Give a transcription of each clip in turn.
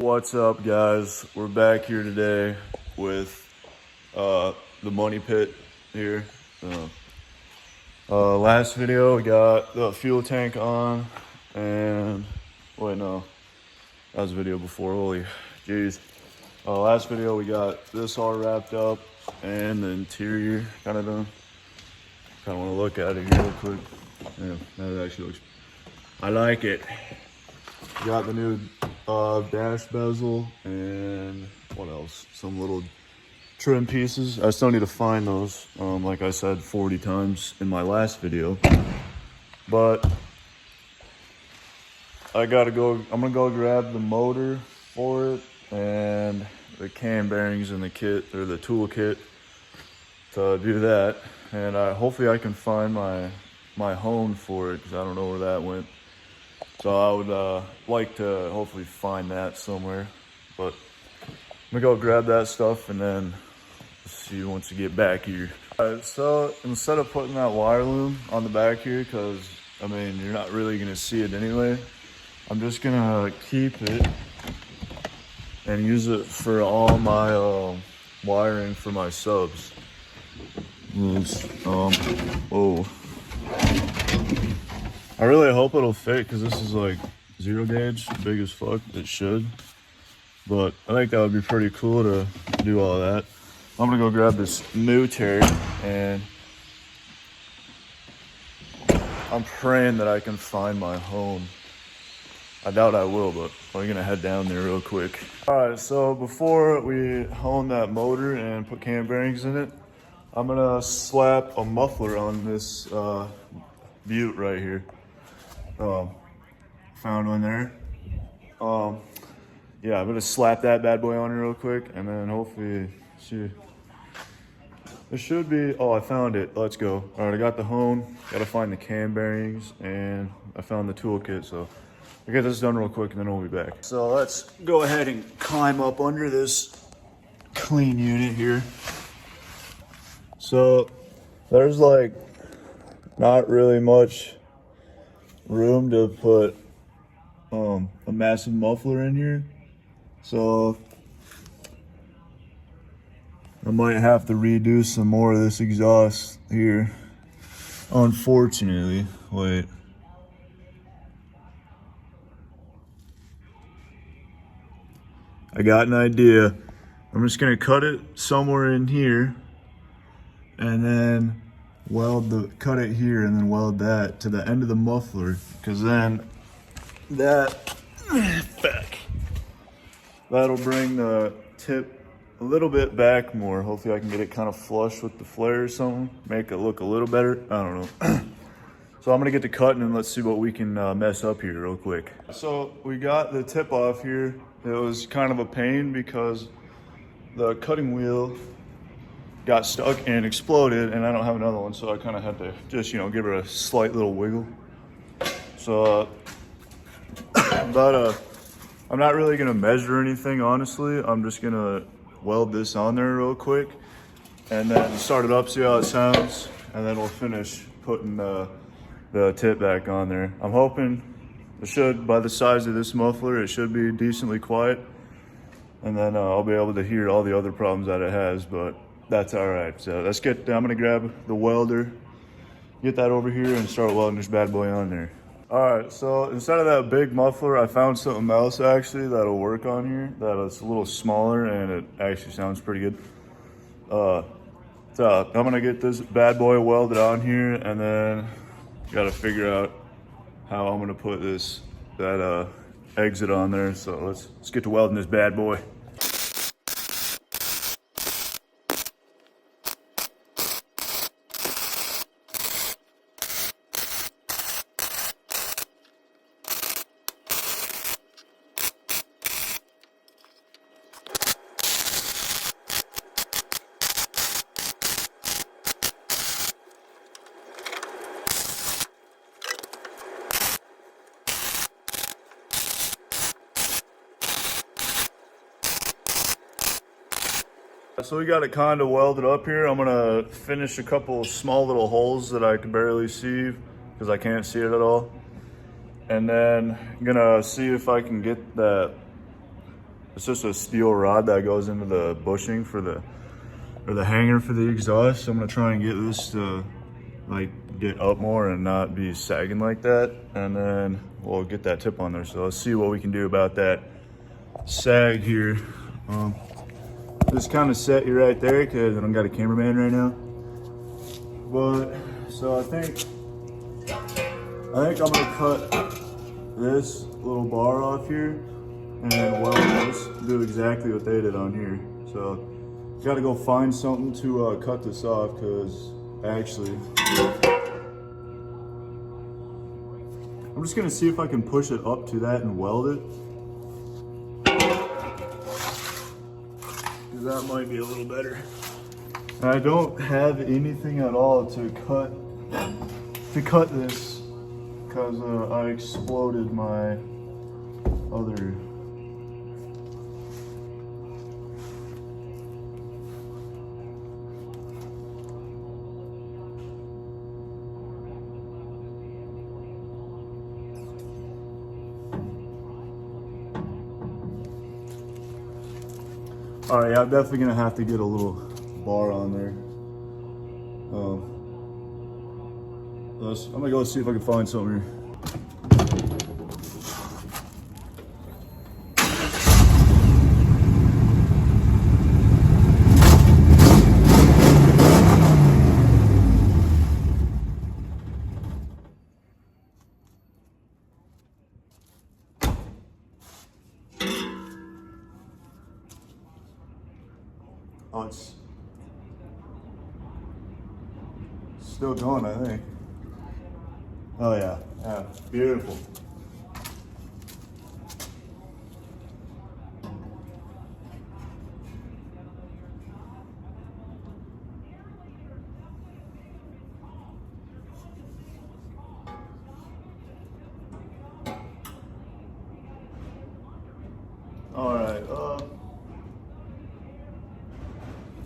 What's up, guys? We're back here today with the money pit here. Last video we got the fuel tank on, and wait, no, that was the video before. Holy jeez. Last video we got this all wrapped up and the interior kind of done. Kind of want to look at it here real quick. Yeah, that actually looks, I like it. Got the new dash bezel and what else? Some little trim pieces. I still need to find those, like I said 40 times in my last video. But I'm gonna go grab the motor for it and the cam bearings in the kit, or the tool kit, to do that. And hopefully I can find my hone for it, because I don't know where that went. So I would like to hopefully find that somewhere. But I'm gonna go grab that stuff and then see you once you get back here. Alright, so instead of putting that wire loom on the back here, because I mean you're not really gonna see it anyway, I'm just gonna keep it and use it for all my wiring for my subs. Oh. I really hope it'll fit, because this is like 0 gauge, big as fuck. It should, but I think that would be pretty cool to do all that. I'm gonna go grab this new tear, and I'm praying that I can find my hone. I doubt I will, but I'm gonna head down there real quick. All right, so before we hone that motor and put cam bearings in it, I'm gonna slap a muffler on this butte right here. Found one there. Yeah, I'm gonna slap that bad boy on here real quick, and then hopefully see. It should be. Oh, I found it. Let's go. All right, I got the hone. Gotta find the cam bearings, and I found the toolkit. So I'll get this done real quick, and then we'll be back. So let's go ahead and climb up under this clean unit here. So there's like not really much room to put a massive muffler in here, so I might have to redo some more of this exhaust here, unfortunately. Wait, I got an idea. I'm just gonna cut it somewhere in here and then cut it here and then weld that to the end of the muffler, because then that'll bring the tip a little bit back more. Hopefully I can get it kind of flush with the flare or something, make it look a little better. I don't know. So I'm gonna get to cutting, and let's see what we can mess up here real quick. So we got the tip off here. It was kind of a pain because the cutting wheel got stuck and exploded, and I don't have another one, so I kind of had to just, give it a slight little wiggle. So I'm not really gonna measure anything, honestly. I'm just gonna weld this on there real quick and then start it up, see how it sounds, and then we'll finish putting the tip back on there. I'm hoping it should, by the size of this muffler, it should be decently quiet, and then I'll be able to hear all the other problems that it has, but that's all right. So let's I'm gonna grab the welder, get that over here, and start welding this bad boy on there. All right, so instead of that big muffler, I found something else actually that'll work on here, that is a little smaller, and it actually sounds pretty good. So I'm gonna get this bad boy welded on here, and then gotta figure out how I'm gonna put that exit on there. So let's get to welding this bad boy. So we got it kind of welded up here. I'm gonna finish a couple small little holes that I can barely see because I can't see it at all. And then I'm gonna see if I can get that It's just a steel rod that goes into the bushing for the, or the hanger for the exhaust. So I'm gonna try and get this to like get up more and not be sagging like that. And then we'll get that tip on there. So let's see what we can do about that sag here. Just kind of set you right there because I don't got a cameraman right now. But so I think I'm gonna cut this little bar off here and weld this, do exactly what they did on here. So gotta go find something to cut this off, because actually I'm just gonna see if I can push it up to that and weld it, because that might be a little better. I don't have anything at all to cut this, because I exploded my other. All right, I'm definitely gonna have to get a little bar on there. I'm gonna go see if I can find something here. Oh, it's still going, I think. Oh yeah, yeah, beautiful. All right,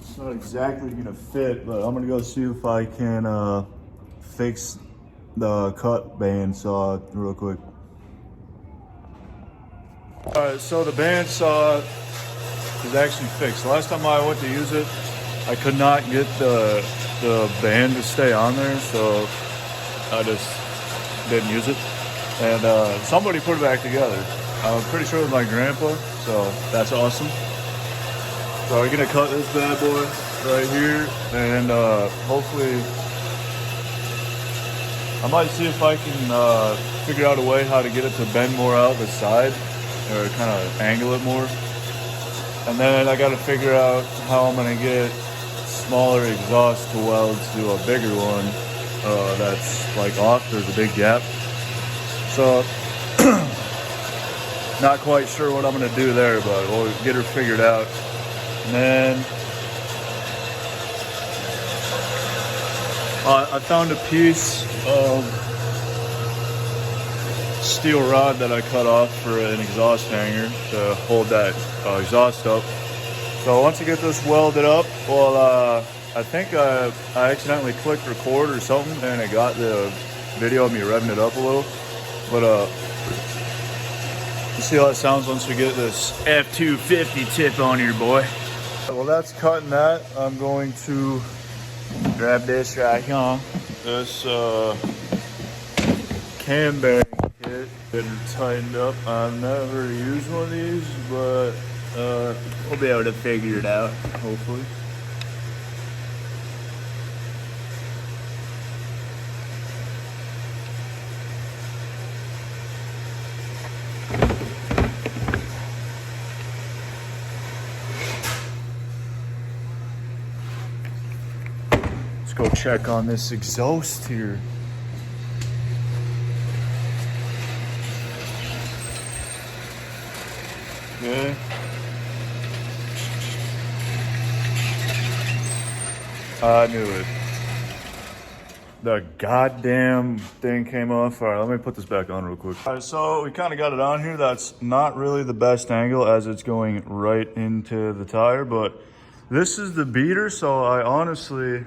it's not exactly gonna fit, but I'm gonna go see if I can fix the cut bandsaw real quick. All right, so the bandsaw is actually fixed. Last time I went to use it, I could not get the band to stay on there, so I just didn't use it. And somebody put it back together. I'm pretty sure it was my grandpa, so that's awesome. So we're gonna cut this bad boy right here, and hopefully I might see if I can figure out a way how to get it to bend more out the side, or kind of angle it more. And then I gotta figure out how I'm gonna get smaller exhaust to weld to a bigger one that's like off. There's a big gap. So not quite sure what I'm gonna do there, but we'll get her figured out. And then I found a piece of steel rod that I cut off for an exhaust hanger to hold that exhaust up. So once I get this welded up, well, I think I accidentally clicked record or something, and it got the video of me revving it up a little. But let's see how it sounds once we get this F250 tip on here, boy. Well, that's cutting that. I'm going to grab this right here. This cam bearing kit, getting tightened up. I've never used one of these, but we'll be able to figure it out, hopefully. Go check on this exhaust here. Okay. I knew it. The goddamn thing came off. All right, let me put this back on real quick. All right, so we kind of got it on here. That's not really the best angle as it's going right into the tire, but this is the beater, so I honestly,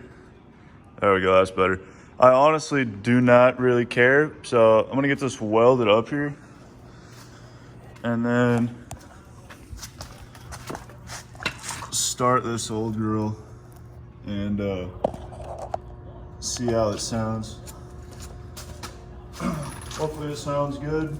there we go, that's better. I honestly do not really care. So I'm gonna get this welded up here. And then start this old girl and see how it sounds. Hopefully it sounds good.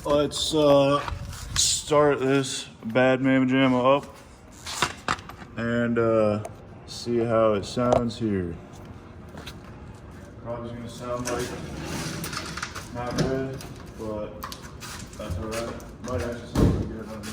Let's start this bad mamma jamma up and see how it sounds here. Probably gonna sound like not good, but that's alright. Might actually sound pretty good on me.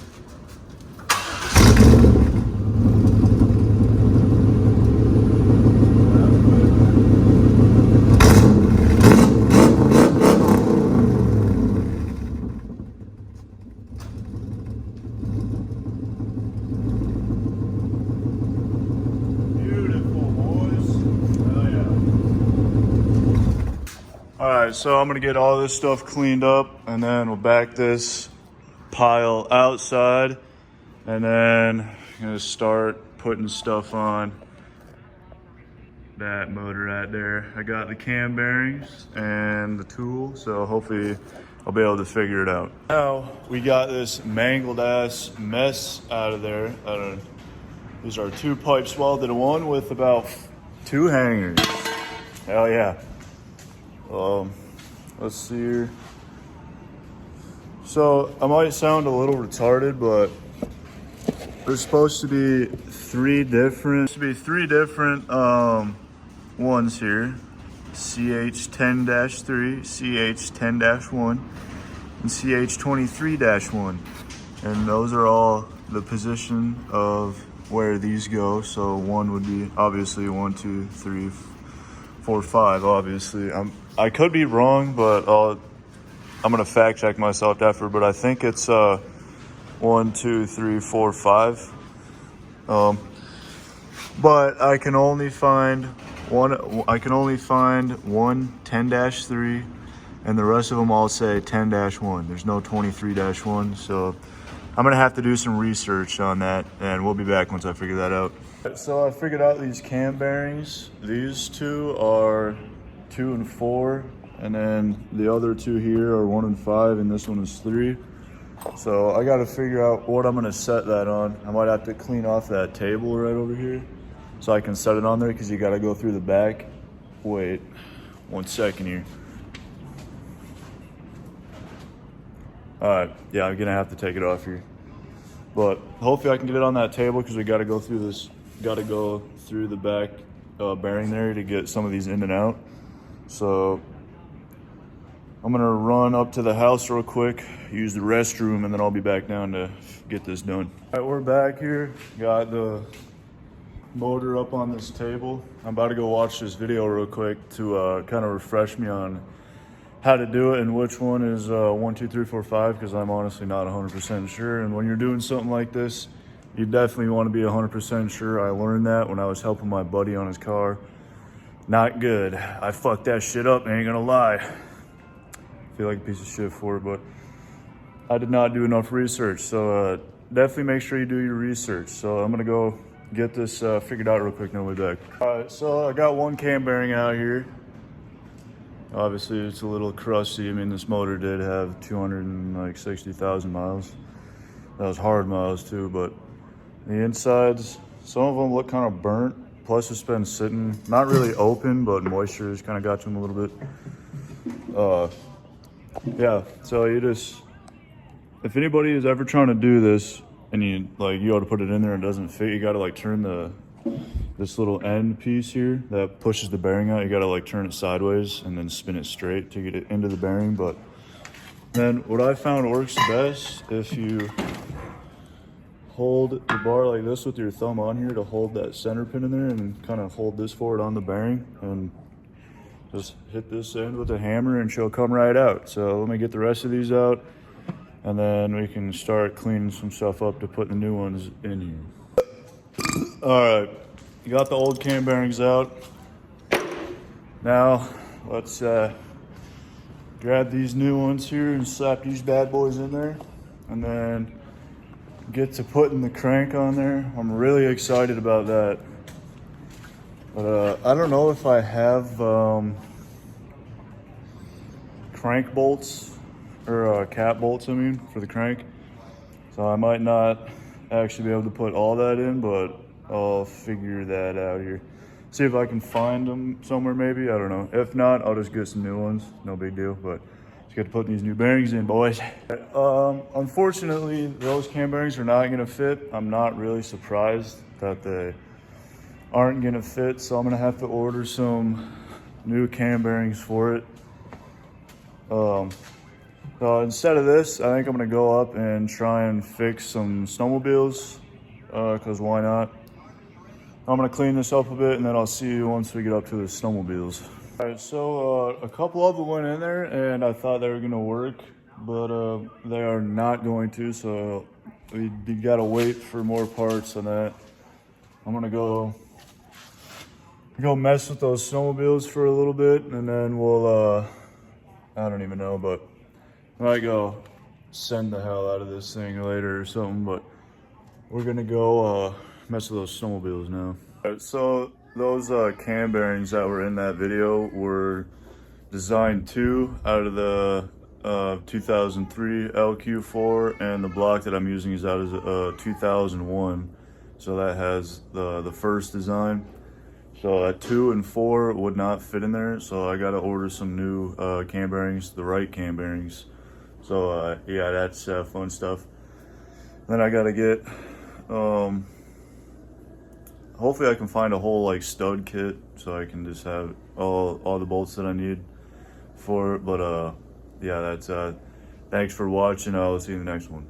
Alright, so I'm gonna get all this stuff cleaned up and then we'll back this pile outside and then I'm gonna start putting stuff on that motor right there. I got the cam bearings and the tool, so hopefully I'll be able to figure it out. Now we got this mangled ass mess out of there. These are 2 pipes welded, one with about 2 hangers. Hell yeah. Let's see here. So I might sound a little retarded, but there's supposed to be 3 different ones here. CH10-3, CH10-1, and CH23-1. And those are all the position of where these go. So one would be obviously 1, 2, 3, 4, 5, obviously. I could be wrong, but I'm gonna fact check myself after, but I think it's 1, 2, 3, 4, 5. But I can only find one 10-3, and the rest of them all say 10-1. There's no 23-1, so I'm gonna have to do some research on that, and we'll be back once I figure that out. So I figured out these cam bearings. These 2 are 2 and 4, and then the other 2 here are 1 and 5, and this one is 3. So I got to figure out what I'm going to set that on. I might have to clean off that table right over here so I can set it on there, because you got to go through the back. Wait 1 second here. All right, yeah, I'm gonna have to take it off here, but hopefully I can get it on that table, because we got to go through this. Got to go through the back bearing there to get some of these in and out. So I'm gonna run up to the house real quick, use the restroom, and then I'll be back down to get this done. All right, we're back here. Got the motor up on this table. I'm about to go watch this video real quick to kind of refresh me on how to do it and which one is 1, 2, 3, 4, 5, because I'm honestly not 100% sure. And when you're doing something like this, you definitely want to be 100% sure. I learned that when I was helping my buddy on his car. Not good. I fucked that shit up, I ain't gonna lie. I feel like a piece of shit for it, but I did not do enough research. So definitely make sure you do your research. So I'm gonna go get this figured out real quick, and I'll be back. All right, so I got 1 cam bearing out here. Obviously it's a little crusty. I mean, this motor did have 260,000 miles. That was hard miles too, but the insides, some of them look kind of burnt. Plus it's been sitting, not really open, but moisture has kind of got to them a little bit. Yeah, so you just, if anybody is ever trying to do this and you ought to put it in there and it doesn't fit, you got to like turn this little end piece here that pushes the bearing out. You got to like turn it sideways and then spin it straight to get it into the bearing. But then what I found works best, if you hold the bar like this with your thumb on here to hold that center pin in there, and kind of hold this forward on the bearing, and just hit this end with a hammer and she'll come right out. So let me get the rest of these out, and then we can start cleaning some stuff up to put the new ones in here. All right, you got the old cam bearings out. Now let's grab these new ones here and slap these bad boys in there, and then get to putting the crank on there. I'm really excited about that. But I don't know if I have crank bolts or cap bolts, I mean, for the crank. So I might not actually be able to put all that in, but I'll figure that out here. See if I can find them somewhere maybe, I don't know. If not, I'll just get some new ones, no big deal, but just got to put these new bearings in, boys. Unfortunately, those cam bearings are not gonna fit. I'm not really surprised that they aren't gonna fit, so I'm gonna have to order some new cam bearings for it. Instead of this, I think I'm gonna go up and try and fix some snowmobiles, cause why not? I'm gonna clean this up a bit and then I'll see you once we get up to the snowmobiles. All right, so a couple of them went in there and I thought they were gonna work, but they are not going to, so we gotta wait for more parts on that. I'm gonna go mess with those snowmobiles for a little bit and then we'll, I don't even know, but I might go send the hell out of this thing later or something, but we're gonna go mess with those snowmobiles now. All right, so those cam bearings that were in that video were designed 2 out of the 2003 LQ4, and the block that I'm using is out of 2001. So that has the first design. So 2 and 4 would not fit in there, so I gotta order some new cam bearings, the right cam bearings. So yeah, that's fun stuff. Then I gotta get, hopefully I can find a whole like stud kit so I can just have all the bolts that I need for it. But yeah, that's thanks for watching. I'll see you in the next one.